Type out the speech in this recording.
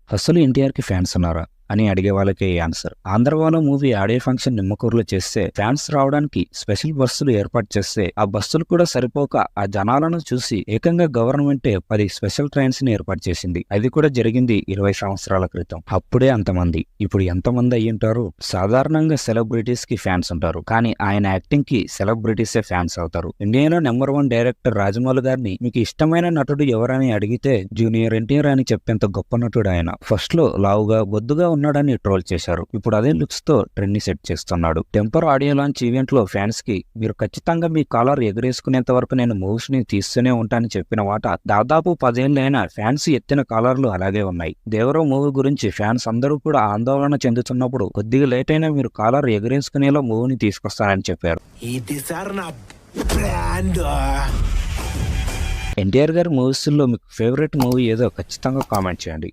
అసలు ఎన్టీఆర్‌కి ఫ్యాన్స్ ఉన్నారా? అని అడిగే వాళ్ళకే ఈ ఆన్సర్. 'ఆంధ్రవాల' మూవీ ఆడియో ఫంక్షన్ నిమ్మకూరులో చేస్తే ఫ్యాన్స్ రావడానికి స్పెషల్ బస్సులు ఏర్పాటు చేస్తే ఆ బస్సులు కూడా సరిపోక ఆ జనాలను చూసి ఏకంగా గవర్నమెంటే 10 స్పెషల్ ట్రైన్స్‌ని ఏర్పాటు చేసింది. అది కూడా జరిగింది 20 సంవత్సరాల క్రితం. అప్పుడే అంతమంది. ఇప్పుడు ఎంతమంది అయ్యుంటారు? సాధారణంగా సెలబ్రిటీస్‌కి ఫ్యాన్స్ ఉంటారు. కానీ ఆయన యాక్టింగ్‌కి సెలబ్రిటీసే ఫ్యాన్స్ అవుతారు. ఇండియాలో నెంబర్ 1 డైరెక్టర్ రాజమౌళి గారిని మీకు ఇష్టమైన నటుడు ఎవరని అడిగితే జూనియర్ ఎన్టీఆర్ అని చెప్పేంత గొప్ప నటుడు ఆయన. ఫస్ట్‌లో లావుగా, బొద్దుగా ఉన్నాడని ట్రోల్ చేశారు. ఇప్పుడు అదే లుక్స్ తో ట్రెండ్ ని సెట్ చేస్తున్నాడు. టెంపర్ ఆడియో లాంచ్ ఈవెంట్ లో ఫ్యాన్స్ కి మీరు ఖచ్చితంగా మీ కాలర్ ఎగరేసుకునేంత వరకు నేను మూవ్స్ ని తీస్తూనే ఉంటానని చెప్పిన వాట దాదాపు 10 ఏళ్లైనా ఫ్యాన్స్ ఎత్తిన కాలర్లు అలాగే ఉన్నాయి. దేవరో మూవీ గురించి ఫ్యాన్స్ అందరూ కూడా ఆందోళన చెందుతున్నప్పుడు కొద్దిగా లేట్ అయినా మీరు కాలర్ ఎగరేసుకునేలా మూవీని తీసుకొస్తానని చెప్పారు. ఎన్టీఆర్ గారి మూవీస్ లో మీకు ఫేవరెట్ మూవీ ఏదో ఖచ్చితంగా కామెంట్ చేయండి.